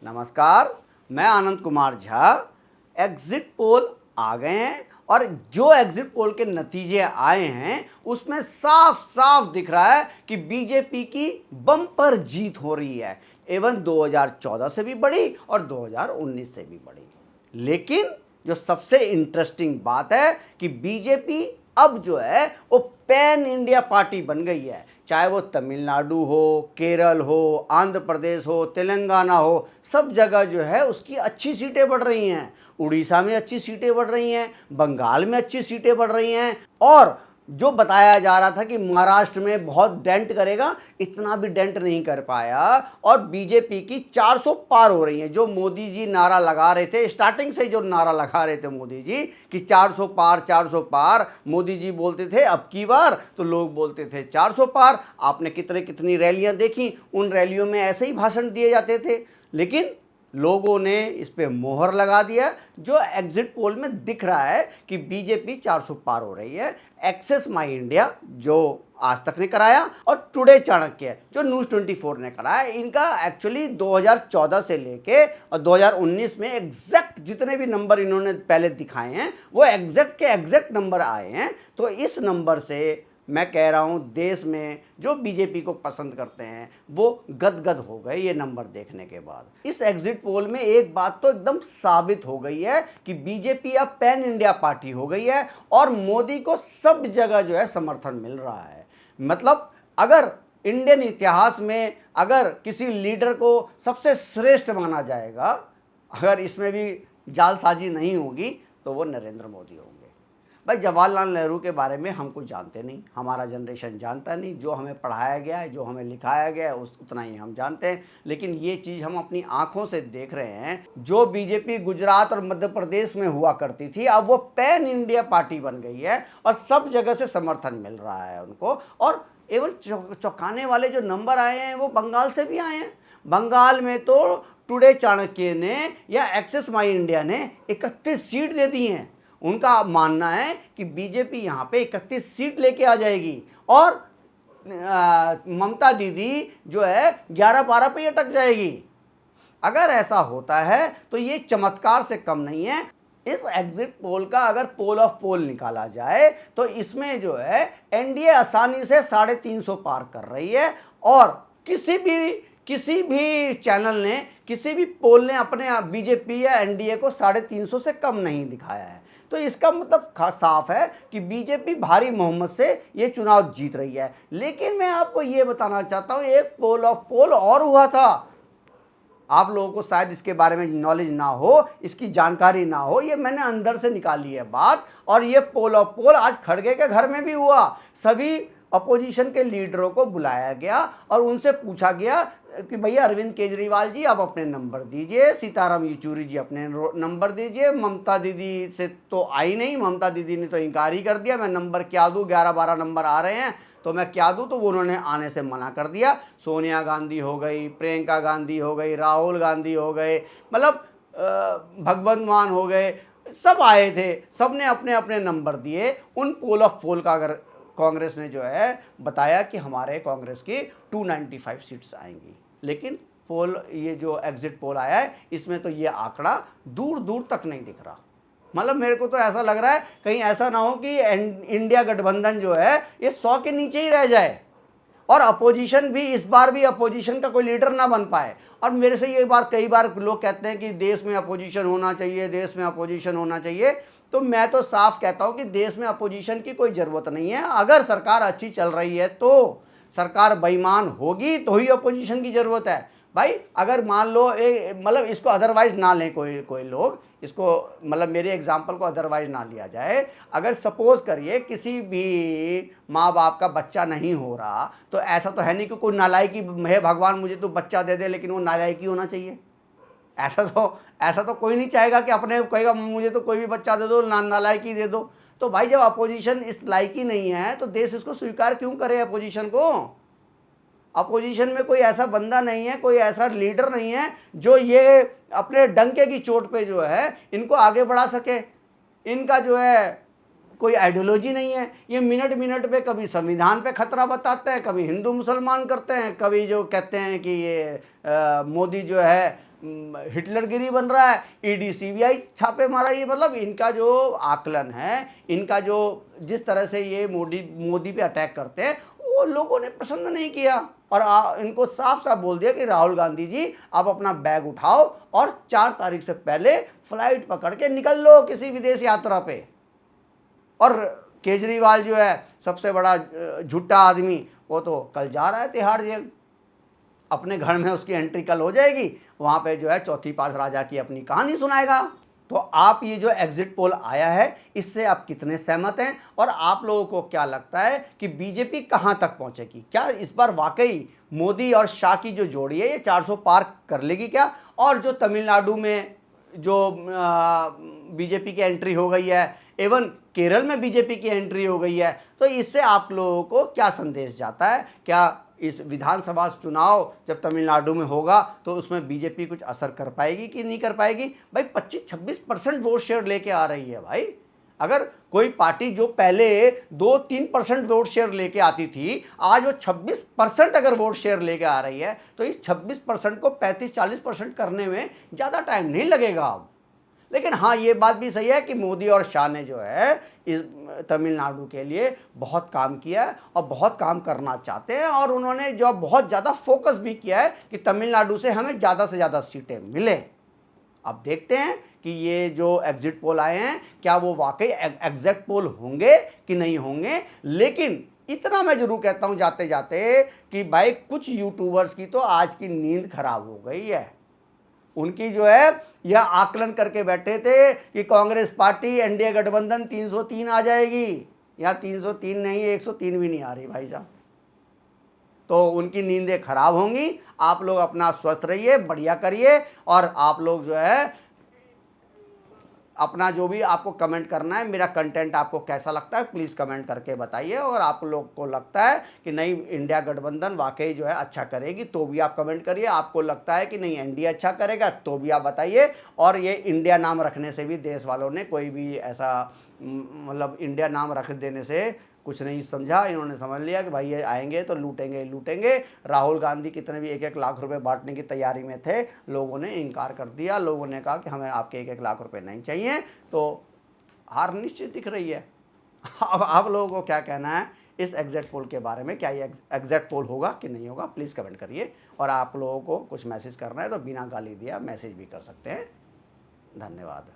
नमस्कार, मैं Anand Kumar Jha. Exit poll आ गए हैं और जो एग्जिट पोल के नतीजे आए हैं उसमें साफ साफ दिख रहा है कि बीजेपी की बम्पर जीत हो रही है। इवन 2014 से भी बड़ी और 2019 से भी बड़ी। लेकिन जो सबसे इंटरेस्टिंग बात है कि बीजेपी अब जो है वो पैन इंडिया पार्टी बन गई है। चाहे वो तमिलनाडु हो, केरल हो, आंध्र प्रदेश हो, तेलंगाना हो, सब जगह जो है उसकी अच्छी सीटें बढ़ रही हैं। उड़ीसा में अच्छी सीटें बढ़ रही हैं, बंगाल में अच्छी सीटें बढ़ रही हैं। और जो बताया जा रहा था कि महाराष्ट्र में बहुत डेंट करेगा, इतना भी डेंट नहीं कर पाया और बीजेपी की 400 पार हो रही है। जो मोदी जी नारा लगा रहे थे, स्टार्टिंग से जो नारा लगा रहे थे मोदी जी कि 400 पार 400 पार, मोदी जी बोलते थे अब की बार, तो लोग बोलते थे 400 पार। आपने कितनी रैलियां देखी, उन रैलियों में ऐसे ही भाषण दिए जाते थे। लेकिन लोगों ने इस पे मोहर लगा दिया। जो एग्जिट पोल में दिख रहा है कि बीजेपी 400 पार हो रही है। एक्सेस माई इंडिया जो आज तक ने कराया और टुडे चाणक्य जो न्यूज़ 24 ने कराया, इनका एक्चुअली 2014 से लेके और 2019 में एग्जैक्ट जितने भी नंबर इन्होंने पहले दिखाए हैं वो एग्जैक्ट के एग्जैक्ट नंबर आए हैं। तो इस नंबर से मैं कह रहा हूं देश में जो बीजेपी को पसंद करते हैं वो गदगद हो गए ये नंबर देखने के बाद। इस एग्जिट पोल में एक बात तो एकदम साबित हो गई है कि बीजेपी अब पैन इंडिया पार्टी हो गई है और मोदी को सब जगह जो है समर्थन मिल रहा है। मतलब अगर इंडियन इतिहास में अगर किसी लीडर को सबसे श्रेष्ठ माना जाएगा, अगर इसमें भी जालसाजी नहीं होगी, तो वो नरेंद्र मोदी होंगे। भाई जवाहरलाल नेहरू के बारे में हम कुछ जानते नहीं, हमारा जनरेशन जानता नहीं। जो हमें पढ़ाया गया है, जो हमें लिखाया गया है, उतना ही हम जानते हैं। लेकिन ये चीज़ हम अपनी आंखों से देख रहे हैं। जो बीजेपी गुजरात और मध्य प्रदेश में हुआ करती थी, अब वो पैन इंडिया पार्टी बन गई है और सब जगह से समर्थन मिल रहा है उनको। और एवं चौंकाने वाले जो नंबर आए हैं वो बंगाल से भी आए हैं। बंगाल में तो टुडे चाणक्य ने या एक्सेस माई इंडिया ने 31 सीट दे दी हैं। उनका मानना है कि बीजेपी यहाँ पे 31 सीट लेके आ जाएगी और ममता दीदी जो है 11-12 पे अटक जाएगी। अगर ऐसा होता है तो ये चमत्कार से कम नहीं है। इस एग्जिट पोल का अगर पोल ऑफ पोल निकाला जाए तो इसमें जो है एनडीए आसानी से 350 पार कर रही है और किसी भी चैनल ने, किसी भी पोल ने अपने बीजेपी या एनडीए को 350 से कम नहीं दिखाया है। तो इसका मतलब साफ है कि बीजेपी भारी बहुमत से ये चुनाव जीत रही है। लेकिन मैं आपको ये बताना चाहता हूं, एक पोल ऑफ पोल और हुआ था। आप लोगों को शायद इसके बारे में नॉलेज ना हो, इसकी जानकारी ना हो, ये मैंने अंदर से निकाली है बात। और ये पोल ऑफ पोल आज खड़गे के घर में भी हुआ। सभी अपोजिशन के लीडरों को बुलाया गया और उनसे पूछा गया कि भैया अरविंद केजरीवाल जी आप अपने नंबर दीजिए, सीताराम येचुरी जी अपने नंबर दीजिए। ममता दीदी से तो आई नहीं, ममता दीदी ने तो इनकार ही कर दिया। मैं नंबर क्या दूँ, 11-12 नंबर आ रहे हैं तो मैं क्या दूँ, तो वो उन्होंने आने से मना कर दिया। सोनिया गांधी हो गई, प्रियंका गांधी हो गई, राहुल गांधी हो गए, मतलब भगवंत मान हो गए, सब आए थे, सब ने अपने अपने नंबर दिए। उन पोल ऑफ पोल का अगर कांग्रेस ने जो है बताया कि हमारे कांग्रेस की 295 सीट्स आएंगी। लेकिन पोल, ये जो एग्जिट पोल आया है इसमें तो ये आंकड़ा दूर दूर तक नहीं दिख रहा। मतलब मेरे को तो ऐसा लग रहा है कहीं ऐसा ना हो कि इंडिया गठबंधन जो है ये 100 के नीचे ही रह जाए और अपोजिशन भी, इस बार भी अपोजिशन का कोई लीडर ना बन पाए। और मेरे से ये बार कई बार लोग कहते हैं कि देश में अपोजिशन होना चाहिए, देश में अपोजिशन होना चाहिए। तो मैं तो साफ कहता हूं कि देश में अपोजिशन की कोई ज़रूरत नहीं है। अगर सरकार अच्छी चल रही है तो, सरकार बेईमान होगी तो ही अपोजिशन की ज़रूरत है। भाई अगर मान लो मतलब इसको अदरवाइज ना लें कोई लोग, इसको मतलब मेरे एग्जाम्पल को अदरवाइज ना लिया जाए। अगर सपोज करिए किसी भी माँ बाप का बच्चा नहीं हो रहा, तो ऐसा तो है नहीं कि कोई नालायकी है भगवान मुझे तो बच्चा दे दे, लेकिन वो नालायकी होना चाहिए। ऐसा तो कोई नहीं चाहेगा कि अपने कहेगा मुझे तो कोई भी बच्चा दे दो, नालायकी दे दो। तो भाई जब अपोजिशन इस लायकी नहीं है तो देश इसको स्वीकार क्यों करे अपोजिशन को। अपोजिशन में कोई ऐसा बंदा नहीं है, कोई ऐसा लीडर नहीं है जो ये अपने डंके की चोट पे जो है इनको आगे बढ़ा सके। इनका जो है कोई आइडियोलॉजी नहीं है। ये मिनट मिनट पे कभी संविधान पे खतरा बताते हैं, कभी हिंदू मुसलमान करते हैं, कभी जो कहते हैं कि ये मोदी जो है हिटलरगिरी बन रहा है, ईडी सीबीआई छापे मारा। ये मतलब इनका जो आकलन है, इनका जो जिस तरह से ये मोदी पे अटैक करते हैं, वो लोगों ने पसंद नहीं किया और इनको साफ साफ बोल दिया कि राहुल गांधी जी आप अपना बैग उठाओ और 4 तारीख से पहले फ्लाइट पकड़ के निकल लो किसी विदेश यात्रा पे। और केजरीवाल जो है सबसे बड़ा झूठा आदमी, वो तो कल जा रहा है तिहाड़ जेल, अपने घर में उसकी एंट्री कल हो जाएगी, वहाँ पे जो है चौथी पास राजा की अपनी कहानी सुनाएगा। तो आप ये जो एग्जिट पोल आया है, इससे आप कितने सहमत हैं और आप लोगों को क्या लगता है कि बीजेपी कहाँ तक पहुँचेगी? क्या इस बार वाकई मोदी और शाह की जो जोड़ी है ये 400 पार कर लेगी क्या? और जो तमिलनाडु में जो बीजेपी की एंट्री हो गई है, एवं केरल में बीजेपी की एंट्री हो गई है, तो इससे आप लोगों को क्या संदेश जाता है? क्या इस विधानसभा चुनाव जब तमिलनाडु में होगा तो उसमें बीजेपी कुछ असर कर पाएगी कि नहीं कर पाएगी? भाई 25-26% वोट शेयर लेके आ रही है भाई। अगर कोई पार्टी जो पहले 2-3% वोट शेयर लेके आती थी, आज वो 26% अगर वोट शेयर लेके आ रही है, तो इस 26% को 35-40% करने में ज़्यादा टाइम नहीं लगेगा अब। लेकिन हाँ, ये बात भी सही है कि मोदी और शाह ने जो है इस तमिलनाडु के लिए बहुत काम किया है और बहुत काम करना चाहते हैं, और उन्होंने जो बहुत ज़्यादा फोकस भी किया है कि तमिलनाडु से हमें ज़्यादा से ज़्यादा सीटें मिले। अब देखते हैं कि ये जो एग्जिट पोल आए हैं, क्या वो वाकई एग्जैक्ट पोल होंगे कि नहीं होंगे। लेकिन इतना मैं जरूर कहता हूँ जाते जाते कि भाई कुछ यूट्यूबर्स की तो आज की नींद खराब हो गई है। उनकी जो है यह आकलन करके बैठे थे कि कांग्रेस पार्टी एनडीए गठबंधन 303 आ जाएगी। यहाँ 303 नहीं, 103 भी नहीं आ रही भाई साहब। तो उनकी नींदें खराब होंगी। आप लोग अपना स्वस्थ रहिए, बढ़िया करिए, और आप लोग जो है अपना जो भी आपको कमेंट करना है, मेरा कंटेंट आपको कैसा लगता है प्लीज़ कमेंट करके बताइए। और आप लोग को लगता है कि नहीं इंडिया गठबंधन वाकई जो है अच्छा करेगी तो भी आप कमेंट करिए। आपको लगता है कि नहीं एनडीए अच्छा करेगा तो भी आप बताइए। और ये इंडिया नाम रखने से भी देश वालों ने कोई भी ऐसा मतलब इंडिया नाम रख देने से कुछ नहीं समझा। इन्होंने समझ लिया कि भाई ये आएंगे तो लूटेंगे ही लूटेंगे। राहुल गांधी कितने भी 1-1 लाख रुपए बांटने की तैयारी में थे, लोगों ने इनकार कर दिया। लोगों ने कहा कि हमें आपके 1-1 लाख रुपए नहीं चाहिए। तो हार निश्चित दिख रही है। अब आप लोगों को क्या कहना है इस एग्जैक्ट पोल के बारे में? क्या ये एग्जैक्ट पोल होगा कि नहीं होगा? प्लीज़ कमेंट करिए। और आप लोगों को कुछ मैसेज करना है तो बिना गाली दिया मैसेज भी कर सकते हैं। धन्यवाद।